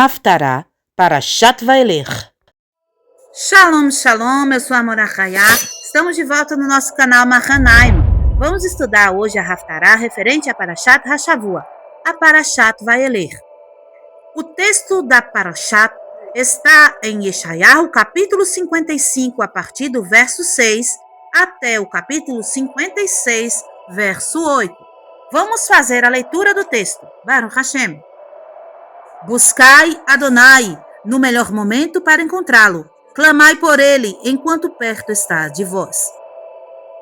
Haftarah Parashat Vaelech. Shalom, shalom, eu sou a Morachayá. Estamos de volta no nosso canal Mahanaim. Vamos estudar hoje a Haftarah referente a Parashat Hashavua, a Parashat Vaelech. O texto da Parashat está em Yeshayahu, capítulo 55, a partir do verso 6, até o capítulo 56, verso 8. Vamos fazer a leitura do texto. Baruch Hashem. Buscai Adonai no melhor momento para encontrá-lo. Clamai por ele enquanto perto está de vós.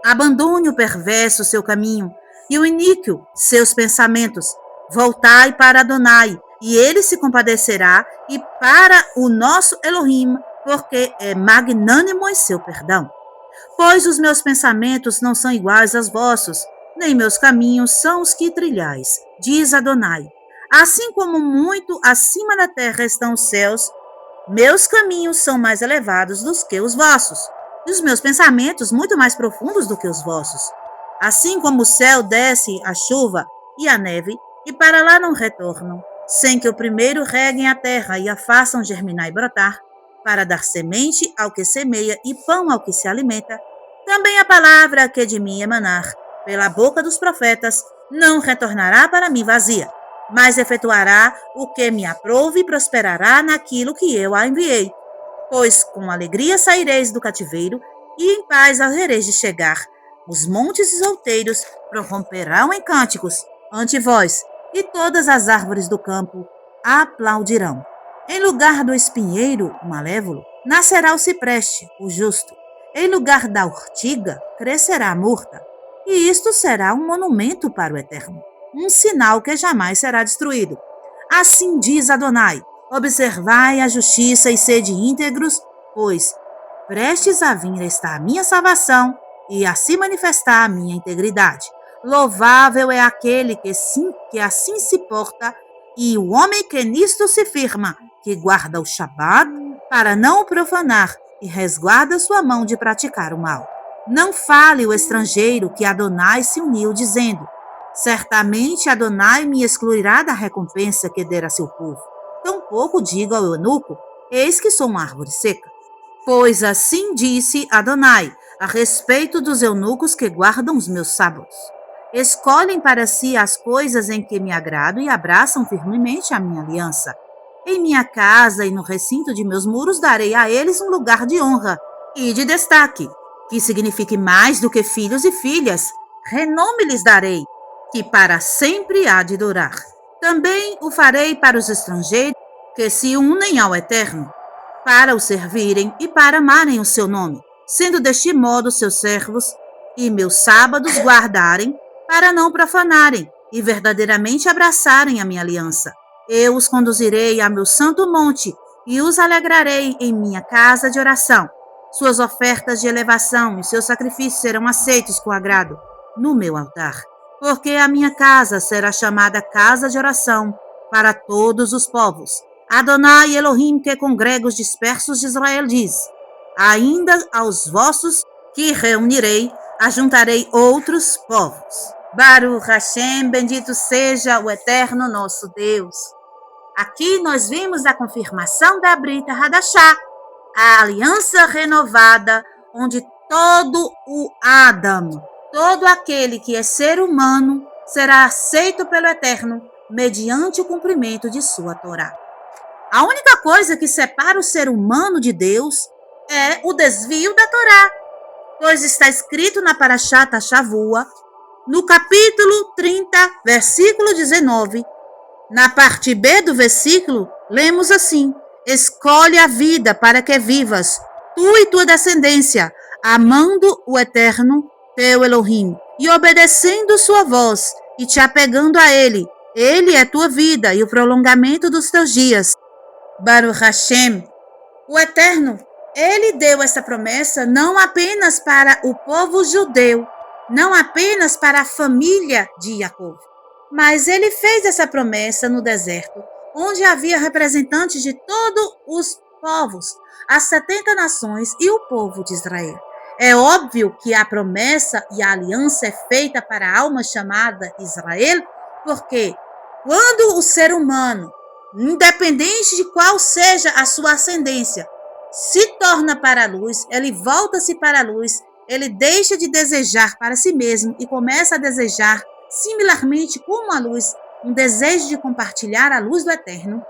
Abandone o perverso seu caminho e o iníquo seus pensamentos. Voltai para Adonai, e ele se compadecerá, e para o nosso Elohim, porque é magnânimo em seu perdão. Pois os meus pensamentos não são iguais aos vossos, nem meus caminhos são os que trilhais, diz Adonai. Assim como muito acima da terra estão os céus, meus caminhos são mais elevados do que os vossos, e os meus pensamentos muito mais profundos do que os vossos. Assim como o céu desce a chuva e a neve, e para lá não retornam, sem que o primeiro reguem a terra e a façam germinar e brotar, para dar semente ao que semeia e pão ao que se alimenta, também a palavra que de mim emanar pela boca dos profetas não retornará para mim vazia, mas efetuará o que me aprouve e prosperará naquilo que eu a enviei. Pois com alegria saireis do cativeiro, e em paz havereis de chegar. Os montes solteiros prorromperão em cânticos ante vós, e todas as árvores do campo aplaudirão. Em lugar do espinheiro, o malévolo, nascerá o cipreste, o justo. Em lugar da urtiga, crescerá a murta. E isto será um monumento para o Eterno, um sinal que jamais será destruído. Assim diz Adonai: observai a justiça e sede íntegros, pois prestes a vir está a minha salvação e a se manifestar a minha integridade. Louvável é aquele que assim se porta, e o homem que nisto se firma, que guarda o Shabat para não o profanar e resguarda sua mão de praticar o mal. Não fale o estrangeiro que Adonai se uniu, dizendo: certamente Adonai me excluirá da recompensa que der a seu povo. Tampouco diga ao eunuco: eis que sou uma árvore seca. Pois assim disse Adonai a respeito dos eunucos que guardam os meus sábados. Escolhem para si as coisas em que me agrado e abraçam firmemente a minha aliança. Em minha casa e no recinto de meus muros darei a eles um lugar de honra e de destaque, que signifique mais do que filhos e filhas. Renome lhes darei, que para sempre há de durar. Também o farei para os estrangeiros que se unem ao Eterno, para o servirem e para amarem o seu nome, sendo deste modo seus servos, e meus sábados guardarem, para não profanarem, e verdadeiramente abraçarem a minha aliança. Eu os conduzirei a meu santo monte, e os alegrarei em minha casa de oração. Suas ofertas de elevação e seus sacrifícios serão aceitos com agrado no meu altar. Porque a minha casa será chamada casa de oração para todos os povos. Adonai Elohim, que congrega os dispersos de Israel, diz: ainda aos vossos que reunirei, ajuntarei outros povos. Baruch Hashem, bendito seja o eterno nosso Deus. Aqui nós vimos a confirmação da Brita Hadashah, a aliança renovada, onde todo o Adam, todo aquele que é ser humano, será aceito pelo Eterno mediante o cumprimento de sua Torá. A única coisa que separa o ser humano de Deus é o desvio da Torá, pois está escrito na Parashat Hashavua, no capítulo 30, versículo 19, na parte B do versículo, lemos assim: escolhe a vida para que vivas, tu e tua descendência, amando o Eterno, teu Elohim, e obedecendo sua voz, e te apegando a ele. Ele é tua vida e o prolongamento dos teus dias. Baruch Hashem, o Eterno, ele deu essa promessa não apenas para o povo judeu, não apenas para a família de Jacó, mas ele fez essa promessa no deserto, onde havia representantes de todos os povos, as 70 nações e o povo de Israel. É óbvio que a promessa e a aliança é feita para a alma chamada Israel, porque quando o ser humano independente de qual seja a sua ascendência, se torna para a luz, ele volta-se para a luz, ele deixa de desejar para si mesmo e começa a desejar, similarmente como a luz, um desejo de compartilhar a luz do eterno.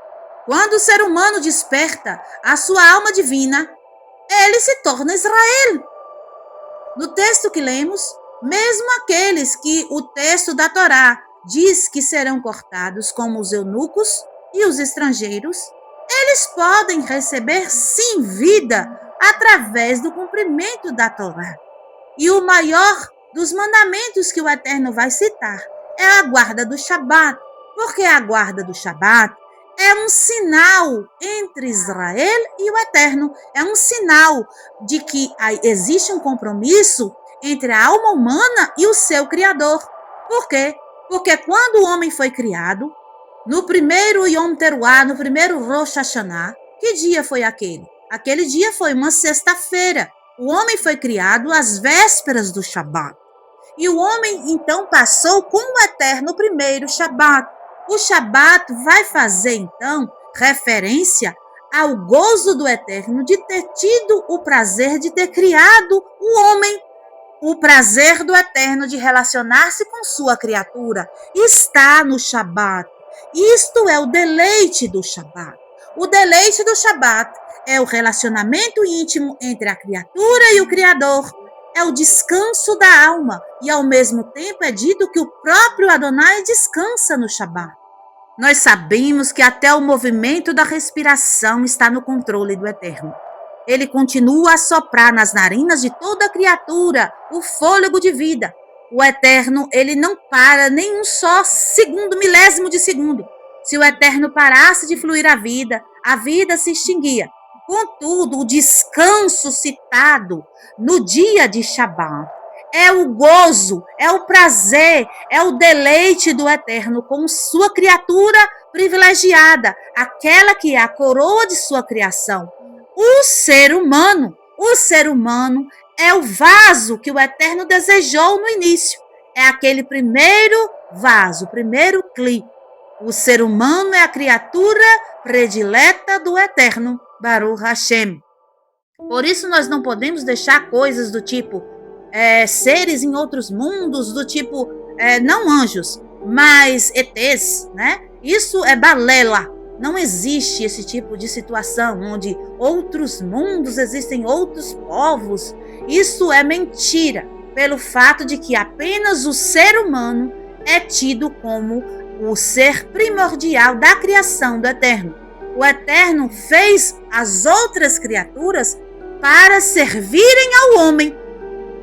Quando o ser humano desperta a sua alma divina, ele se torna Israel. No texto que lemos, mesmo aqueles que o texto da Torá diz que serão cortados, como os eunucos e os estrangeiros, eles podem receber sim vida através do cumprimento da Torá. E o maior dos mandamentos que o Eterno vai citar é a guarda do Shabat, porque a guarda do Shabat é um sinal entre Israel e o Eterno, é um sinal de que existe um compromisso entre a alma humana e o seu Criador. Por quê? Porque quando o homem foi criado, no primeiro Yom Teruah, no primeiro Rosh Hashanah, que dia foi aquele? Aquele dia foi uma sexta-feira. O homem foi criado às vésperas do Shabat. E o homem, então, passou com o Eterno o primeiro Shabat. O Shabat vai fazer, então, referência ao gozo do Eterno de ter tido o prazer de ter criado o homem. O prazer do Eterno de relacionar-se com sua criatura está no Shabat. Isto é o deleite do Shabat. O deleite do Shabat é o relacionamento íntimo entre a criatura e o Criador. É o descanso da alma. E, ao mesmo tempo, é dito que o próprio Adonai descansa no Shabat. Nós sabemos que até o movimento da respiração está no controle do Eterno. Ele continua a soprar nas narinas de toda criatura o fôlego de vida. O Eterno, ele não para nem um só segundo, milésimo de segundo. Se o Eterno parasse de fluir a vida se extinguia. Contudo, o descanso citado no dia de Shabat é o gozo, é o prazer, é o deleite do Eterno com sua criatura privilegiada, aquela que é a coroa de sua criação. O ser humano é o vaso que o Eterno desejou no início. É aquele primeiro vaso, primeiro cli. O ser humano é a criatura predileta do Eterno, Baruch Hashem. Por isso nós não podemos deixar coisas do tipo seres em outros mundos, do tipo, não anjos, mas ETs, né? Isso é balela. Não existe esse tipo de situação onde outros mundos existem outros povos. Isso é mentira, pelo fato de que apenas o ser humano é tido como o ser primordial da criação do Eterno. O Eterno fez as outras criaturas para servirem ao homem.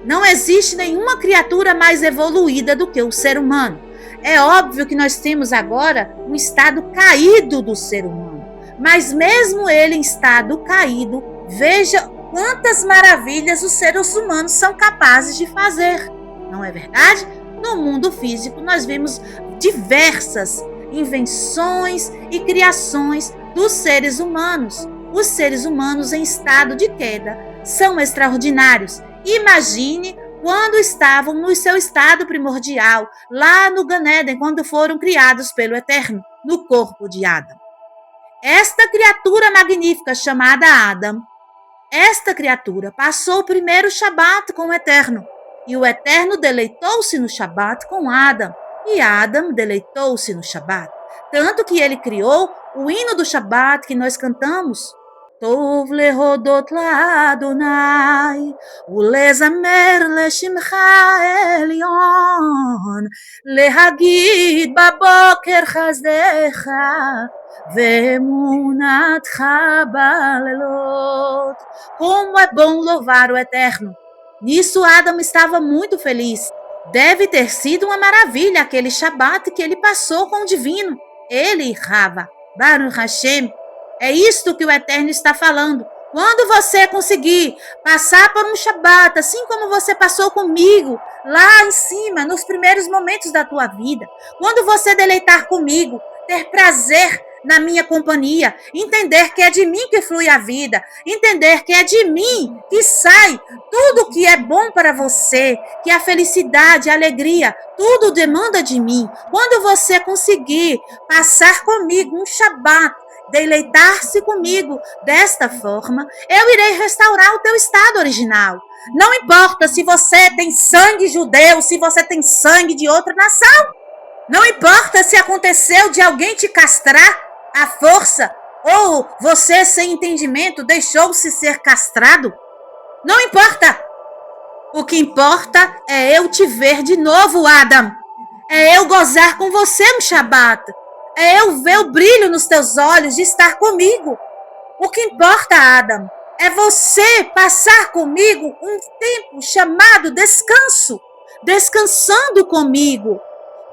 Não existe nenhuma criatura mais evoluída do que o ser humano. É óbvio que nós temos agora um estado caído do ser humano. Mas mesmo ele em estado caído, veja quantas maravilhas os seres humanos são capazes de fazer. Não é verdade? No mundo físico nós vemos diversas invenções e criações dos seres humanos. Os seres humanos em estado de queda são extraordinários. Imagine quando estavam no seu estado primordial, lá no Gan Eden, quando foram criados pelo Eterno, no corpo de Adão. Esta criatura magnífica chamada Adam, esta criatura passou o primeiro Shabat com o Eterno, e o Eterno deleitou-se no Shabat com Adam, e Adam deleitou-se no Shabat. Tanto que ele criou o hino do Shabat que nós cantamos. Tov lehodot la'Adonai, ulezamer leshimcha elyon, lehagid baboker chazdecha, ve'emunatcha balelot. Como é bom louvar o Eterno! Nisso Adam estava muito feliz. Deve ter sido uma maravilha aquele Shabat que ele passou com o divino. Ele e Rava, Baruch Hashem. É isto que o Eterno está falando. Quando você conseguir passar por um Shabat, assim como você passou comigo, lá em cima, nos primeiros momentos da tua vida, quando você deleitar comigo, ter prazer na minha companhia, entender que é de mim que flui a vida, entender que é de mim que sai tudo que é bom para você, que a felicidade, a alegria, tudo demanda de mim. Quando você conseguir passar comigo um Shabat, deleitar-se comigo desta forma, eu irei restaurar o teu estado original. Não importa se você tem sangue judeu, se você tem sangue de outra nação. Não importa se aconteceu de alguém te castrar à força ou você, sem entendimento, deixou-se ser castrado. Não importa. O que importa é eu te ver de novo, Adam. É eu gozar com você no Shabat. É eu ver o brilho nos teus olhos de estar comigo. O que importa, Adam, é você passar comigo um tempo chamado descanso. Descansando comigo.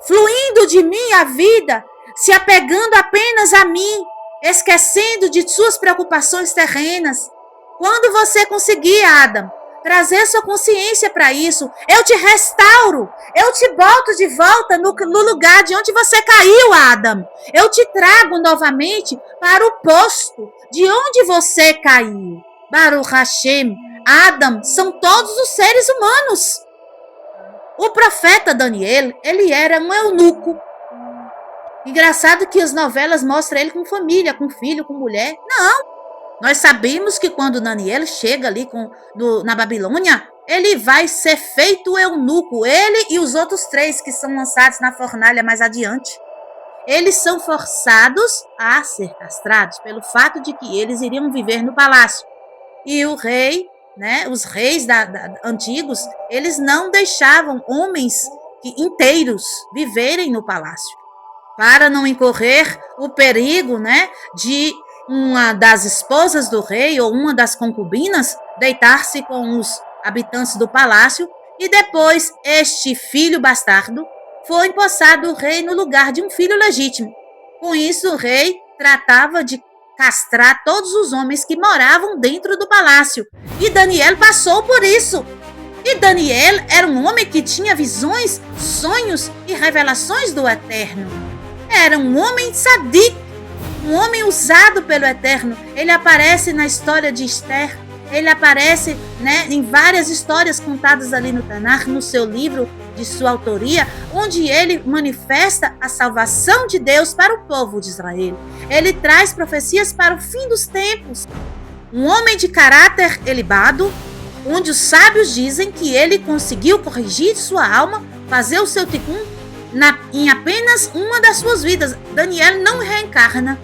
Fluindo de mim a vida, se apegando apenas a mim, esquecendo de suas preocupações terrenas. Quando você conseguir, Adam, trazer sua consciência para isso, eu te restauro, eu te boto de volta no lugar de onde você caiu, Adam. Eu te trago novamente para o posto de onde você caiu. Baruch Hashem, Adam são todos os seres humanos. O profeta Daniel, ele era um eunuco. Engraçado que as novelas mostram ele com família, com filho, com mulher. Não. Nós sabemos que quando Daniel chega ali na Babilônia, ele vai ser feito eunuco. Ele e os outros 3 que são lançados na fornalha mais adiante. Eles são forçados a ser castrados pelo fato de que eles iriam viver no palácio. E o rei, os reis antigos, eles não deixavam homens inteiros viverem no palácio, para não incorrer o perigo, de uma das esposas do rei ou uma das concubinas deitar-se com os habitantes do palácio e depois este filho bastardo foi empossado o rei no lugar de um filho legítimo. Com isso, o rei tratava de castrar todos os homens que moravam dentro do palácio. E Daniel passou por isso. E Daniel era um homem que tinha visões, sonhos e revelações do Eterno. Era um homem sadik, um homem usado pelo Eterno. Ele aparece na história de Esther. Ele aparece em várias histórias contadas ali no Tanakh, no seu livro de sua autoria, onde ele manifesta a salvação de Deus para o povo de Israel. Ele traz profecias para o fim dos tempos. Um homem de caráter elevado, onde os sábios dizem que ele conseguiu corrigir sua alma, fazer o seu tikkun em apenas uma das suas vidas. Daniel não reencarna.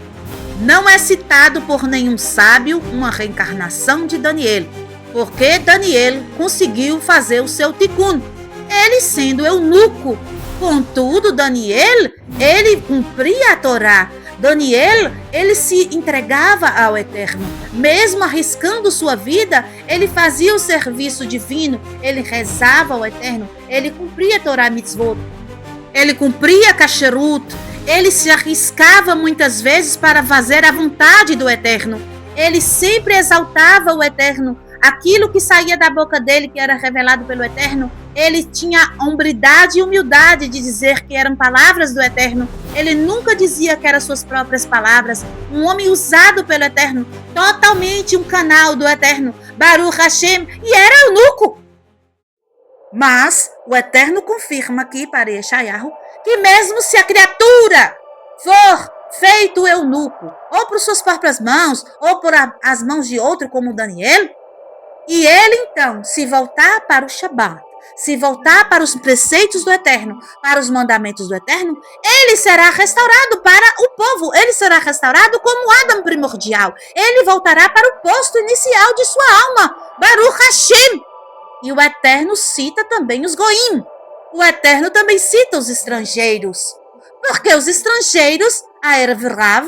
Não é citado por nenhum sábio uma reencarnação de Daniel, porque Daniel conseguiu fazer o seu tikkun, ele sendo eunuco. Contudo, Daniel, ele cumpria a Torá. Daniel, ele se entregava ao Eterno. Mesmo arriscando sua vida, ele fazia o serviço divino, ele rezava ao Eterno, ele cumpria a Torá mitzvot, ele cumpria a kasherut. Ele se arriscava muitas vezes para fazer a vontade do Eterno. Ele sempre exaltava o Eterno. Aquilo que saía da boca dele, que era revelado pelo Eterno, ele tinha hombridade e humildade de dizer que eram palavras do Eterno. Ele nunca dizia que eram suas próprias palavras. Um homem usado pelo Eterno, totalmente um canal do Eterno. Baruch Hashem, e era eunuco. Mas o Eterno confirma aqui para Yeshayahu que mesmo se a criatura for feito eunuco, ou por suas próprias mãos, ou por as mãos de outro como Daniel, e ele então se voltar para o Shabat, se voltar para os preceitos do Eterno, para os mandamentos do Eterno, ele será restaurado para o povo, ele será restaurado como Adam primordial, ele voltará para o posto inicial de sua alma, Baruch Hashem. E o Eterno cita também os Goim. O Eterno também cita os estrangeiros. Porque os estrangeiros, a Erev Rav,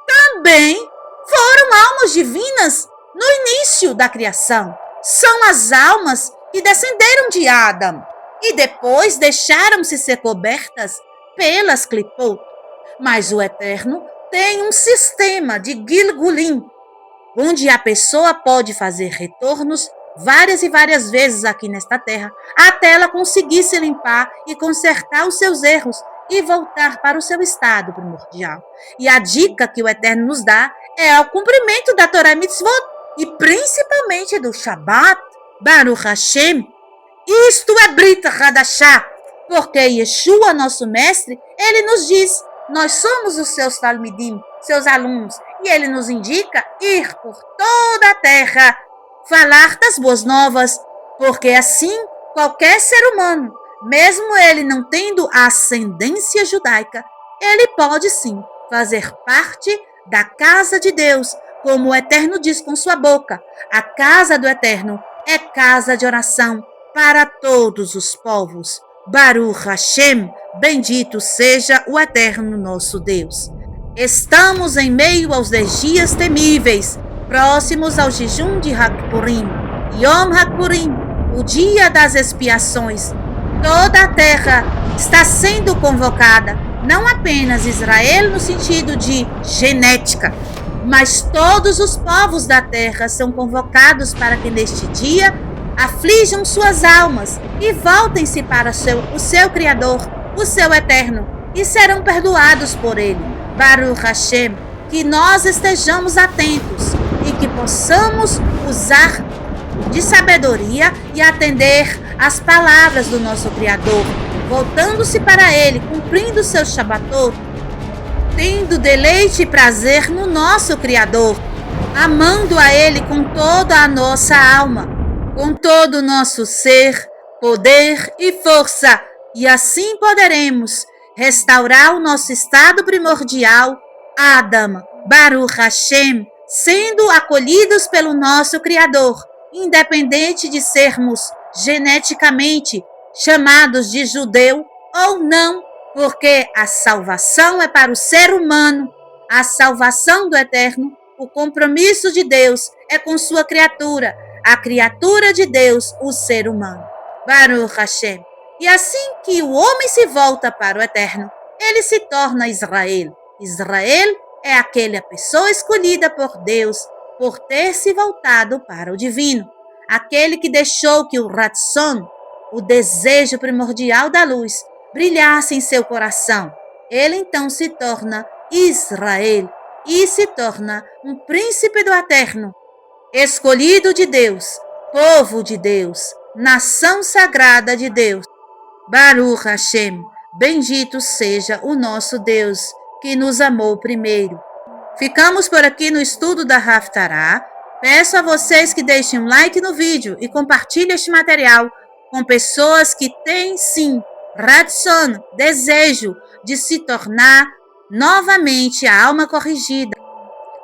também foram almas divinas no início da criação. São as almas que descenderam de Adam e depois deixaram-se ser cobertas pelas Klipot. Mas o Eterno tem um sistema de Gilgulim, onde a pessoa pode fazer retornos várias e várias vezes aqui nesta terra, até ela conseguir se limpar e consertar os seus erros e voltar para o seu estado primordial. E a dica que o Eterno nos dá é o cumprimento da Torá Mitzvot e principalmente do Shabat, Baruch Hashem. Isto é Brit Hadashah, porque Yeshua, nosso mestre, ele nos diz, nós somos os seus talmidim, seus alunos, e ele nos indica ir por toda a terra, falar das boas novas, porque assim qualquer ser humano, mesmo ele não tendo a ascendência judaica, ele pode sim fazer parte da casa de Deus, como o Eterno diz com sua boca. A casa do Eterno é casa de oração para todos os povos. Baruch Hashem, bendito seja o Eterno nosso Deus. Estamos em meio aos 10 dias temíveis, próximos ao jejum de Hakpurim, Yom Hakpurim, o dia das expiações. Toda a terra está sendo convocada, não apenas Israel no sentido de genética, mas todos os povos da terra são convocados para que neste dia aflijam suas almas e voltem-se para o seu Criador, o seu Eterno, e serão perdoados por ele. Baruch Hashem, que nós estejamos atentos e que possamos usar de sabedoria e atender às palavras do nosso Criador, voltando-se para ele, cumprindo o seu Shabbatot, tendo deleite e prazer no nosso Criador, amando a ele com toda a nossa alma, com todo o nosso ser, poder e força, e assim poderemos restaurar o nosso estado primordial, Adam, Baruch Hashem, sendo acolhidos pelo nosso Criador, independente de sermos geneticamente chamados de judeu ou não, porque a salvação é para o ser humano, a salvação do Eterno, o compromisso de Deus é com sua criatura, a criatura de Deus, o ser humano. Baruch Hashem. E assim que o homem se volta para o Eterno, ele se torna Israel. Israel é aquela pessoa escolhida por Deus por ter se voltado para o divino. Aquele que deixou que o Ratzon, o desejo primordial da luz, brilhasse em seu coração. Ele então se torna Israel e se torna um príncipe do Eterno, escolhido de Deus, povo de Deus, nação sagrada de Deus. Baruch Hashem, bendito seja o nosso Deus, que nos amou primeiro. Ficamos por aqui no estudo da Haftarah. Peço a vocês que deixem um like no vídeo e compartilhem este material com pessoas que têm, sim, Ratzon, desejo de se tornar novamente a alma corrigida.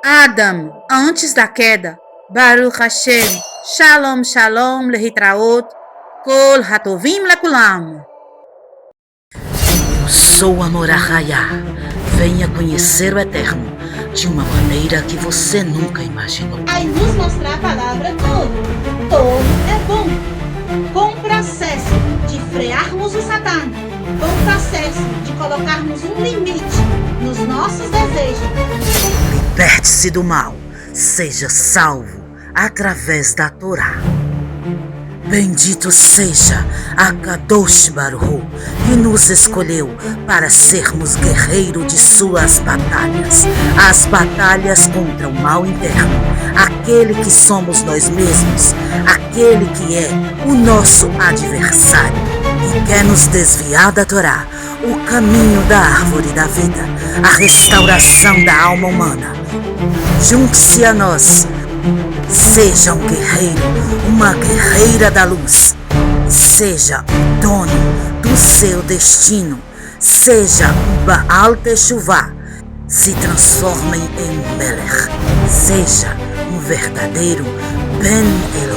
Adam, antes da queda. Baruch Hashem, Shalom, Shalom, Lehitraot, Kol Hatovim Lekulam. Eu sou a Morachaya. Venha conhecer o Eterno de uma maneira que você nunca imaginou. Aí nos mostrar a palavra todo. Todo é bom. Com o processo de frearmos o Satã, com o processo de colocarmos um limite nos nossos desejos. Liberte-se do mal. Seja salvo através da Torá. Bendito seja a Kadosh Baruch Hu, que nos escolheu para sermos guerreiros de suas batalhas, as batalhas contra o mal interno, aquele que somos nós mesmos, aquele que é o nosso adversário, que quer nos desviar da Torá, o caminho da árvore da vida, a restauração da alma humana. Junte-se a nós. Seja um guerreiro, uma guerreira da luz. Seja o dono do seu destino. Seja um Baal Teshuvah. Se transformem em Melech. Seja um verdadeiro Ben El